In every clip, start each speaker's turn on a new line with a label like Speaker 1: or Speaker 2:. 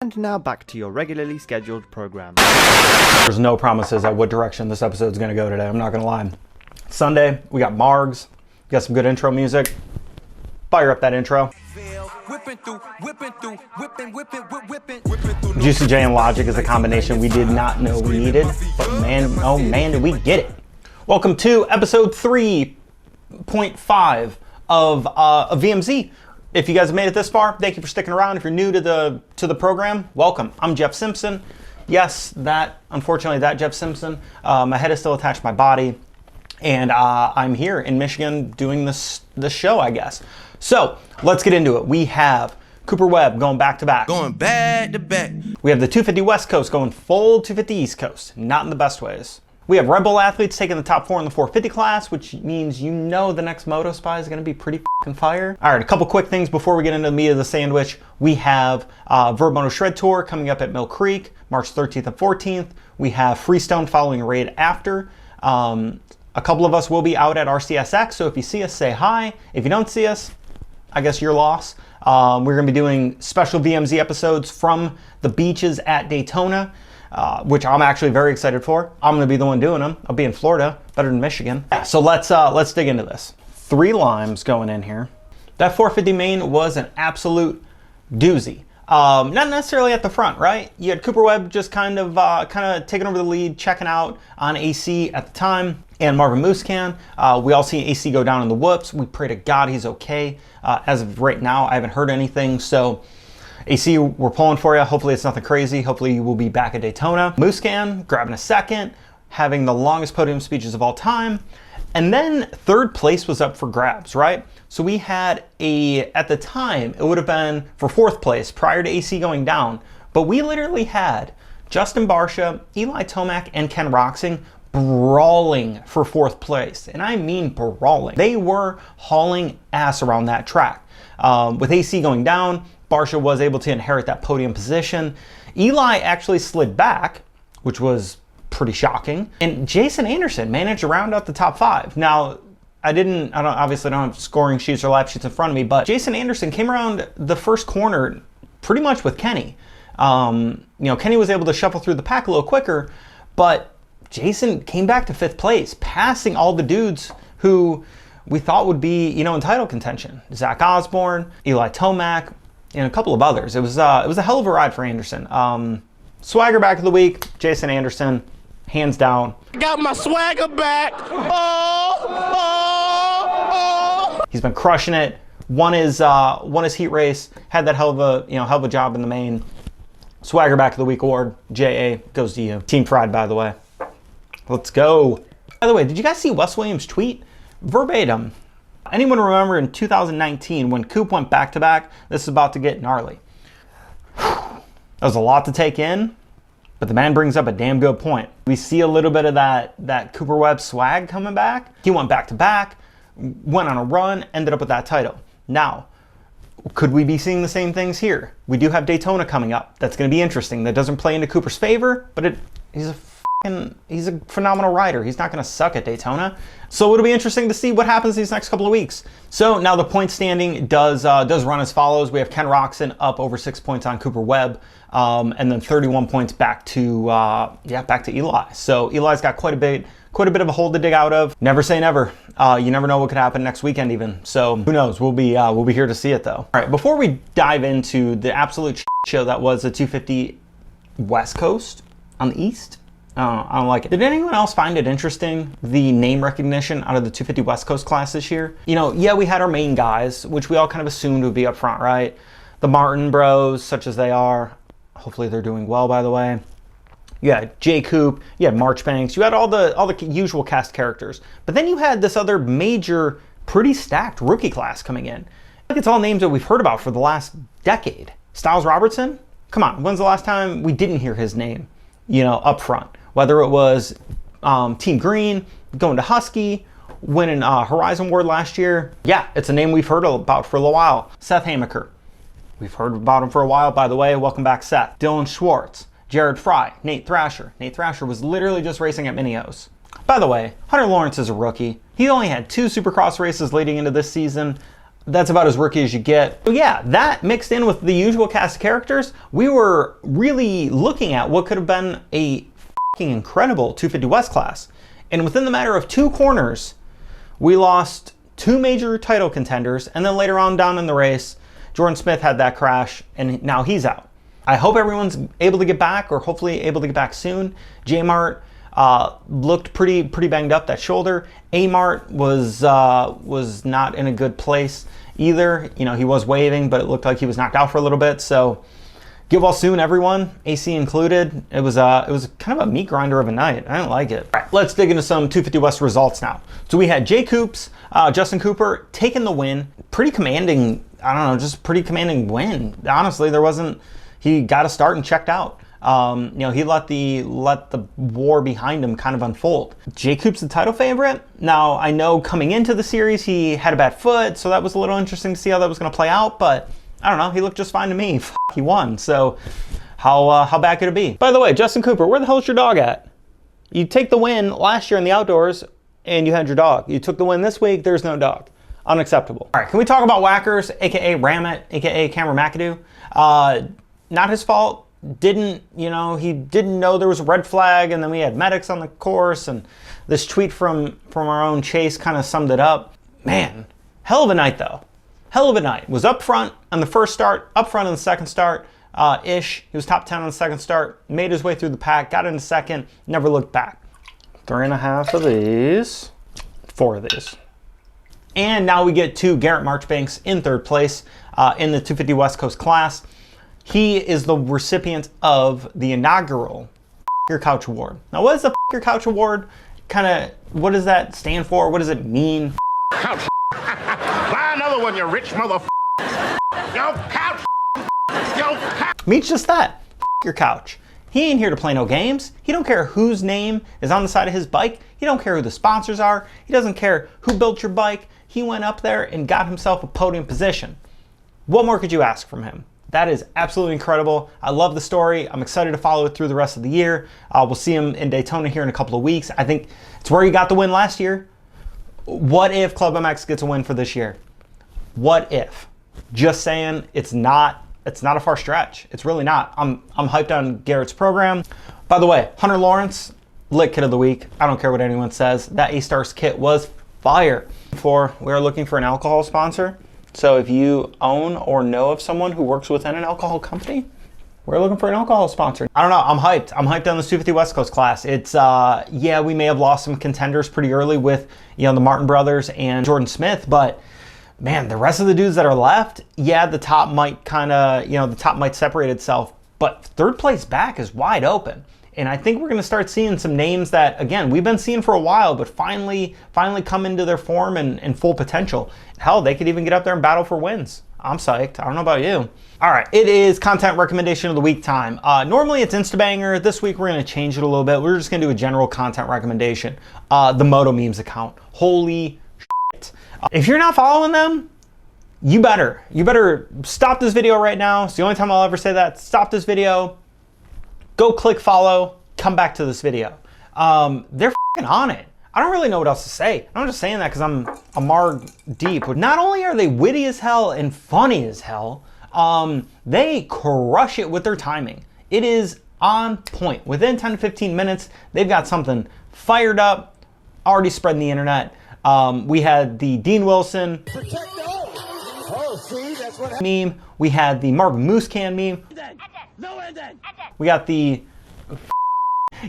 Speaker 1: And now back to your regularly scheduled program.
Speaker 2: There's no promises at what direction this episode is going to go today. I'm not going to lie. Sunday, we got Margs. We got some good intro music. Fire up that intro. Juicy J and Logic is a combination we did not know we needed, but man, oh man, did we get it. Welcome to episode 3.5 of VMZ. If you guys have made it this far, thank you for sticking around. If you're new to the program, welcome. I'm Jeff Simpson. Yes, unfortunately, that Jeff Simpson. My head is still attached to my body, and I'm here in Michigan doing this show, I guess. So let's get into it. We have Cooper Webb going back to back.
Speaker 3: Going back to back.
Speaker 2: We have the 250 West Coast going full 250 East Coast, not in the best ways. We have Red Bull athletes taking the top 4 in the 450 class, which means you know the next Moto Spy is going to be pretty f***ing fire. All right, a couple quick things before we get into the meat of the sandwich. We have vurbmoto Shred Tour coming up at Mill Creek, March 13th and 14th. We have Freestone following raid after. A couple of us will be out at RCSX, so if you see us, say hi. If you don't see us, I guess your loss. We're going to be doing special VMZ episodes from the beaches at Daytona, which I'm actually very excited for. I'm going to be the one doing them. I'll be in Florida, better than Michigan. Yeah, so let's dig into this. 3 limes going in here. That 450 main was an absolute doozy. Not necessarily at the front, right? You had Cooper Webb just kind of taking over the lead, checking out on AC at the time, and Marvin Muscan. We all see AC go down in the whoops. We pray to God he's okay. As of right now, I haven't heard anything, so AC, we're pulling for you. Hopefully it's nothing crazy. Hopefully you will be back at Daytona. Muscan grabbing a second, having the longest podium speeches of all time. And then 3rd place was up for grabs, right? So we had at the time, it would have been for 4th place prior to AC going down. But we literally had Justin Barcia, Eli Tomac, and Ken Roxing brawling for 4th place. And I mean brawling. They were hauling ass around that track. With AC going down, Barcia was able to inherit that podium position. Eli actually slid back, which was pretty shocking. And Jason Anderson managed to round out the top 5. Now, obviously don't have scoring sheets or lap sheets in front of me, but Jason Anderson came around the first corner pretty much with Kenny. Kenny was able to shuffle through the pack a little quicker, but Jason came back to 5th place, passing all the dudes who we thought would be, in title contention. Zach Osborne, Eli Tomac, and a couple of others. It was a hell of a ride for Anderson. Swagger back of the week, Jason Anderson, hands down.
Speaker 3: Got my swagger back. Oh.
Speaker 2: He's been crushing it. Won his heat race. Had that hell of a job in the main. Swagger back of the week award, JA, goes to you. Team Pride, by the way. Let's go. By the way, did you guys see Wes Williams' tweet? Verbatim. Anyone remember in 2019 when Coop went back to back? This is about to get gnarly. That was a lot to take in, but the man brings up a damn good point. We see a little bit of that Cooper Webb swag coming back. He went back to back, went on a run, ended up with that title. Now, could we be seeing the same things here? We do have Daytona coming up. That's going to be interesting. That doesn't play into Cooper's favor, but he's a phenomenal rider. He's not going to suck at Daytona. So it'll be interesting to see what happens these next couple of weeks. So now the point standing does run as follows. We have Ken Roxon up over 6 points on Cooper Webb, and then 31 points back to Eli. So Eli's got quite a bit of a hole to dig out of. Never say never. You never know what could happen next weekend even. So who knows? We'll be here to see it though. All right, before we dive into the absolute show that was the 250 West Coast on the East. I don't like it. Did anyone else find it interesting, the name recognition out of the 250 West Coast class this year? Yeah, we had our main guys, which we all kind of assumed would be up front, right? The Martin bros, such as they are. Hopefully they're doing well, by the way. You had Jay Coop, you had Marchbanks, you had all the usual cast characters. But then you had this other major, pretty stacked rookie class coming in. I think it's all names that we've heard about for the last decade. Styles Robertson? Come on, when's the last time we didn't hear his name, up front? Whether it was Team Green, going to Husky, winning Horizon Award last year. Yeah, it's a name we've heard about for a little while. Seth Hamaker. We've heard about him for a while, by the way. Welcome back, Seth. Dylan Schwartz, Jared Fry, Nate Thrasher. Nate Thrasher was literally just racing at Minios. By the way, Hunter Lawrence is a rookie. He only had 2 Supercross races leading into this season. that's about as rookie as you get. So yeah, that mixed in with the usual cast of characters, we were really looking at what could have been a fucking incredible 250 West class. And within the matter of 2 corners, we lost 2 major title contenders, and then later on down in the race, Jordan Smith had that crash, and now he's out. I hope everyone's able to get back, or hopefully able to get back soon. J-Mart looked pretty banged up, that shoulder. A-Mart was not in a good place either. You know, he was waving, but it looked like he was knocked out for a little bit. So get well soon, everyone, AC included. It was kind of a meat grinder of a night. I didn't like it. All right, let's dig into some 250 West results now. So we had Jay Coops, Justin Cooper taking the win. Pretty commanding, I don't know, just pretty commanding win. Honestly, he got a start and checked out. You know, he let the war behind him kind of unfold. Jay Coops the title favorite. Now, I know coming into the series, he had a bad foot, so that was a little interesting to see how that was going to play out, but I don't know, he looked just fine to me. He won, so how bad could it be? By the way, Justin Cooper, where the hell is your dog at? You take the win last year in the outdoors, and you had your dog. You took the win this week, there's no dog. Unacceptable. All right, can we talk about Whackers, aka Ramit, aka Cameron McAdoo? Not his fault. He didn't know there was a red flag, and then we had medics on the course, and this tweet from our own Chase kind of summed it up. Man, hell of a night though. Hell of a night. Was up front on the first start, up front on the second start, ish. He was top 10 on the second start, made his way through the pack, got into second, never looked back. 3.5 of these, 4 of these. And now we get to Garrett Marchbanks in 3rd place in the 250 West Coast class. He is the recipient of the inaugural Your Couch Award. Now, what is the Your Couch Award? What does that stand for? What does it mean?
Speaker 3: Couch. Buy another one, you rich mother. Yo, couch. Yo, couch.
Speaker 2: Means just that. Your couch. He ain't here to play no games. He don't care whose name is on the side of his bike. He don't care who the sponsors are. He doesn't care who built your bike. He went up there and got himself a podium position. What more could you ask from him? That is absolutely incredible. I love the story. I'm excited to follow it through the rest of the year. We'll see him in Daytona here in a couple of weeks. I think it's where he got the win last year. What if Club MX gets a win for this year? What if? Just saying, it's not a far stretch. It's really not. I'm hyped on Garrett's program. By the way, Hunter Lawrence, lit kit of the week. I don't care what anyone says. That A-Stars kit was fire. We're looking for an alcohol sponsor. So if you own or know of someone who works within an alcohol company, we're looking for an alcohol sponsor. I don't know, I'm hyped. I'm hyped on this 250 West Coast class. It's, yeah, we may have lost some contenders pretty early with, the Martin brothers and Jordan Smith, but man, the rest of the dudes that are left, yeah, the top might the top might separate itself, but 3rd place back is wide open. And I think we're gonna start seeing some names that, again, we've been seeing for a while, but finally come into their form and full potential. Hell, they could even get up there and battle for wins. I'm psyched. I don't know about you. All right, it is content recommendation of the week time. Normally it's Instabanger. This week we're gonna change it a little bit. We're just gonna do a general content recommendation. The Moto Memes account. Holy shit. If you're not following them, you better stop this video right now. It's the only time I'll ever say that. Stop this video. Go click follow, come back to this video. They're f***ing on it. I don't really know what else to say. I'm just saying that because I'm a marg deep. But not only are they witty as hell and funny as hell, they crush it with their timing. It is on point. Within 10 to 15 minutes, they've got something fired up, already spreading the internet. We had the Dean Wilson meme. We had the Marvin Moose Can meme. We got the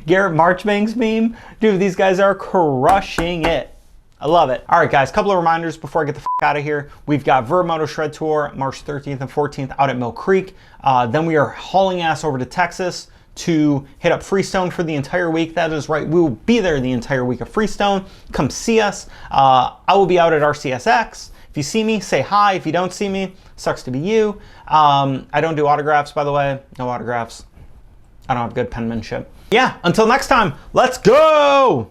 Speaker 2: Garrett Marchbanks meme. Dude, these guys are crushing it. I love it. All right, guys, couple of reminders before I get the out of here. We've got vurbmoto Shred Tour March 13th and 14th out at Mill Creek. Then we are hauling ass over to Texas to hit up Freestone for the entire week. That is right. We will be there the entire week of Freestone. Come see us. I will be out at RCSX. If you see me, say hi. If you don't see me, sucks to be you. I don't do autographs, by the way. No autographs. I don't have good penmanship. Yeah, until next time, let's go!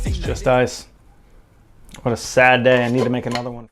Speaker 2: It's just ice. What a sad day. I need to make another one.